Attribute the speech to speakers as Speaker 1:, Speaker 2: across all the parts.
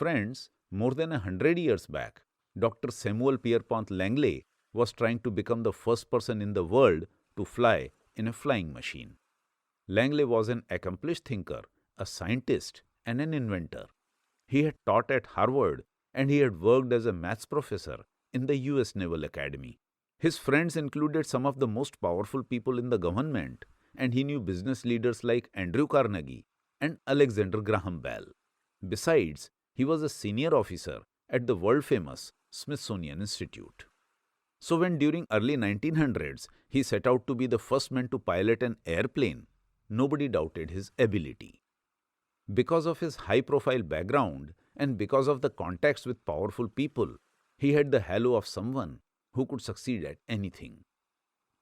Speaker 1: Friends, more than 100 years back, Dr. Samuel Pierpont Langley was trying to become the first person in the world to fly in a flying machine. Langley was an accomplished thinker, a scientist, and an inventor. He had taught at Harvard and he had worked as a maths professor in the US Naval Academy. His friends included some of the most powerful people in the government, and he knew business leaders like Andrew Carnegie and Alexander Graham Bell. Besides, he was a senior officer at the world famous Smithsonian Institute. So, when during early 1900s he set out to be the first man to pilot an airplane, nobody doubted his ability. Because of his high profile background and because of the contacts with powerful people, he had the halo of someone who could succeed at anything.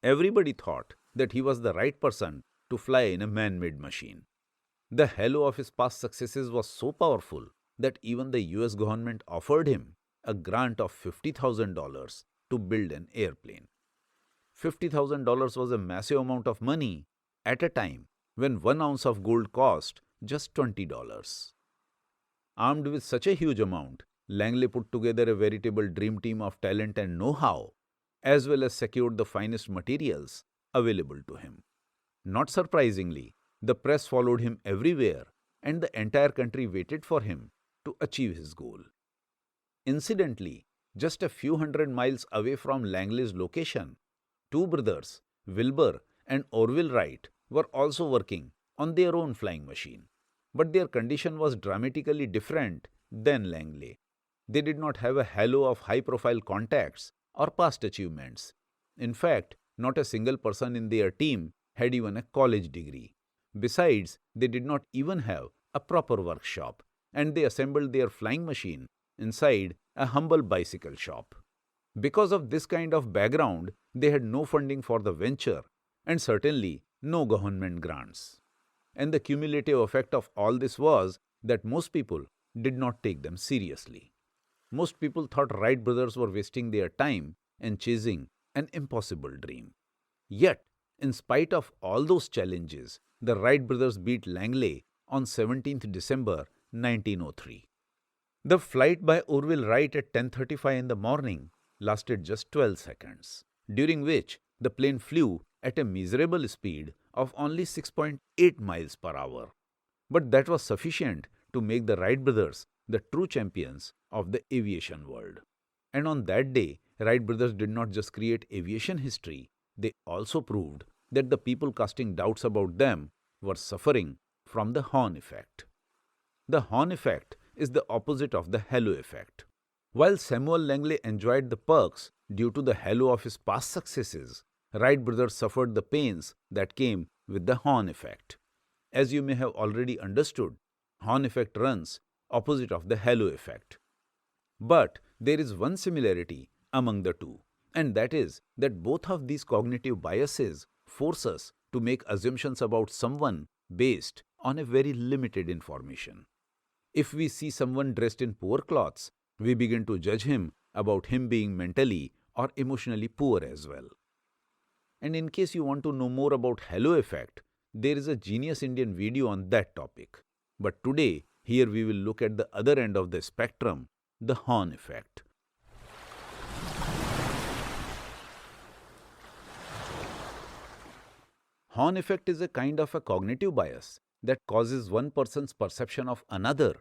Speaker 1: Everybody thought that he was the right person to fly in a man made machine. The halo of his past successes was so powerful that even the US government offered him a grant of $50,000 to build an airplane. $50,000 was a massive amount of money at a time when 1 ounce of gold cost just $20. Armed with such a huge amount, Langley put together a veritable dream team of talent and know-how, as well as secured the finest materials available to him. Not surprisingly, the press followed him everywhere, and the entire country waited for him to achieve his goal. Incidentally, just a few hundred miles away from Langley's location, two brothers, Wilbur and Orville Wright, were also working on their own flying machine. But their condition was dramatically different than Langley. They did not have a halo of high-profile contacts or past achievements. In fact, not a single person in their team had even a college degree. Besides, they did not even have a proper workshop, and they assembled their flying machine inside a humble bicycle shop. Because of this kind of background, they had no funding for the venture and certainly no government grants. And the cumulative effect of all this was that most people did not take them seriously. Most people thought Wright brothers were wasting their time and chasing an impossible dream. Yet, in spite of all those challenges, the Wright brothers beat Langley on 17th December 1903. The flight by Orville Wright at 10:35 in the morning lasted just 12 seconds, during which the plane flew at a miserable speed of only 6.8 miles per hour. But that was sufficient to make the Wright brothers the true champions of the aviation world. And on that day, Wright brothers did not just create aviation history, they also proved that the people casting doubts about them were suffering from the Horn effect. The Horn effect is the opposite of the halo effect. While Samuel Langley enjoyed the perks due to the halo of his past successes, Wright brothers suffered the pains that came with the Horn effect. As you may have already understood, Horn effect runs opposite of the halo effect. But there is one similarity among the two, and that is that both of these cognitive biases force us to make assumptions about someone based on a very limited information. If we see someone dressed in poor clothes, we begin to judge him about him being mentally or emotionally poor as well. And in case you want to know more about halo effect, there is a genius Indian video on that topic. But today, here we will look at the other end of the spectrum, the Horn effect. Horn effect is a kind of a cognitive bias that causes one person's perception of another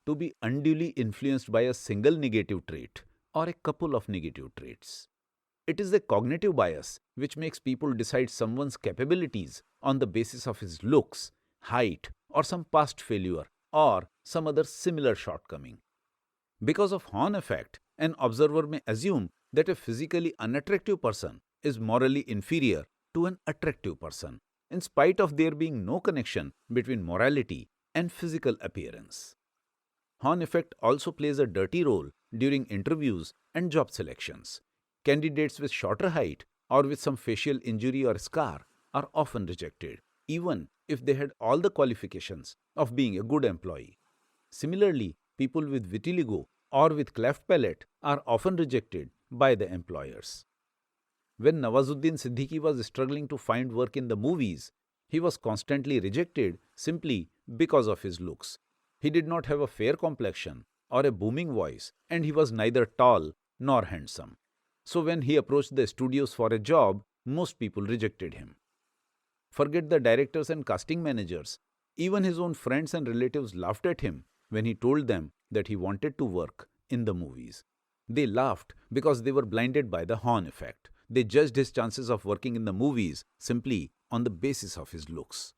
Speaker 1: to be unduly influenced by a single negative trait or a couple of negative traits. It is a cognitive bias which makes people decide someone's capabilities on the basis of his looks, height, or some past failure or some other similar shortcoming. Because of Horn effect, an observer may assume that a physically unattractive person is morally inferior to an attractive person, in spite of there being no connection between morality and physical appearance. Horn effect also plays a dirty role during interviews and job selections. Candidates with shorter height or with some facial injury or scar are often rejected, even if they had all the qualifications of being a good employee. Similarly, people with vitiligo or with cleft palate are often rejected by the employers. When Nawazuddin Siddiqui was struggling to find work in the movies, he was constantly rejected simply because of his looks. He did not have a fair complexion, or a booming voice, and he was neither tall nor handsome. So when he approached the studios for a job, most people rejected him. Forget the directors and casting managers. Even his own friends and relatives laughed at him when he told them that he wanted to work in the movies. They laughed because they were blinded by the Horn effect. They judged his chances of working in the movies simply on the basis of his looks.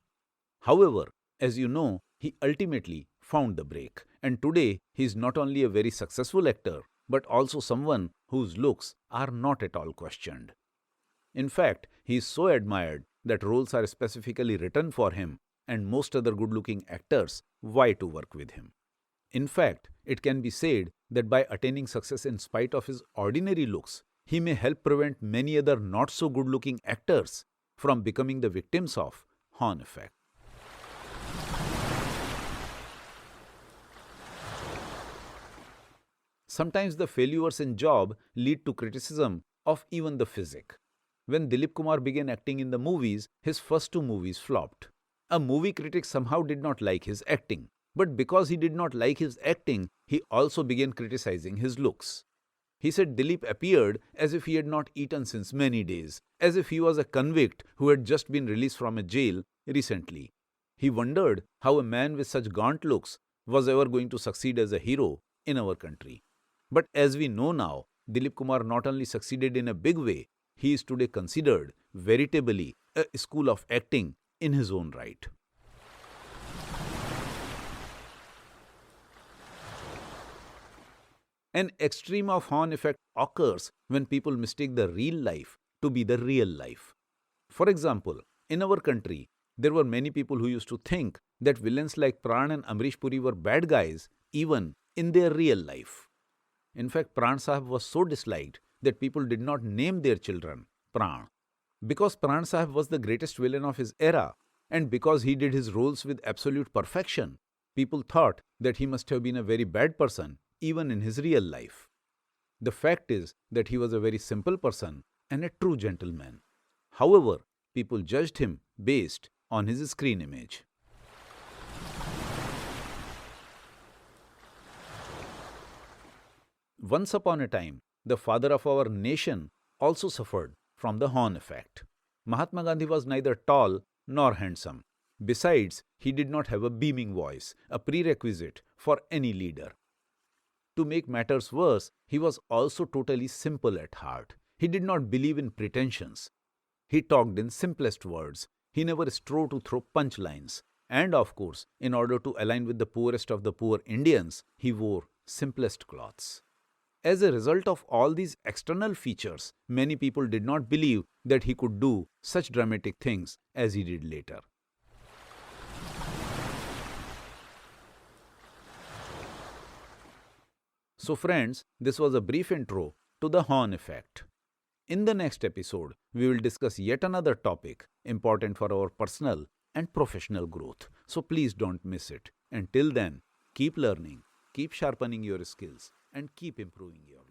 Speaker 1: However, as you know, he ultimately found the break, and today he is not only a very successful actor, but also someone whose looks are not at all questioned. In fact, he is so admired that roles are specifically written for him, and most other good-looking actors vie to work with him. In fact, it can be said that by attaining success in spite of his ordinary looks, he may help prevent many other not-so-good-looking actors from becoming the victims of Horn effect. Sometimes the failures in job lead to criticism of even the physique. When Dilip Kumar began acting in the movies, his first two movies flopped. A movie critic somehow did not like his acting, but because he did not like his acting, he also began criticizing his looks. He said Dilip appeared as if he had not eaten since many days, as if he was a convict who had just been released from a jail recently. He wondered how a man with such gaunt looks was ever going to succeed as a hero in our country. But as we know now, Dilip Kumar not only succeeded in a big way, he is today considered veritably a school of acting in his own right. An extreme of Horn effect occurs when people mistake the real life to be the real life. For example, in our country, there were many people who used to think that villains like Pran and Amrish Puri were bad guys even in their real life. In fact, Pran Sahib was so disliked that people did not name their children Pran. Because Pran Sahib was the greatest villain of his era, and because he did his roles with absolute perfection, people thought that he must have been a very bad person even in his real life. The fact is that he was a very simple person and a true gentleman. However, people judged him based on his screen image. Once upon a time, the father of our nation also suffered from the Horn effect. Mahatma Gandhi was neither tall nor handsome. Besides, he did not have a beaming voice, a prerequisite for any leader. To make matters worse, he was also totally simple at heart. He did not believe in pretensions. He talked in simplest words. He never strove to throw punchlines. And of course, in order to align with the poorest of the poor Indians, he wore simplest clothes. As a result of all these external features, many people did not believe that he could do such dramatic things as he did later. So friends, this was a brief intro to the Horn effect. In the next episode, we will discuss yet another topic important for our personal and professional growth. So please don't miss it. Until then, keep learning, keep sharpening your skills, and keep improving your life.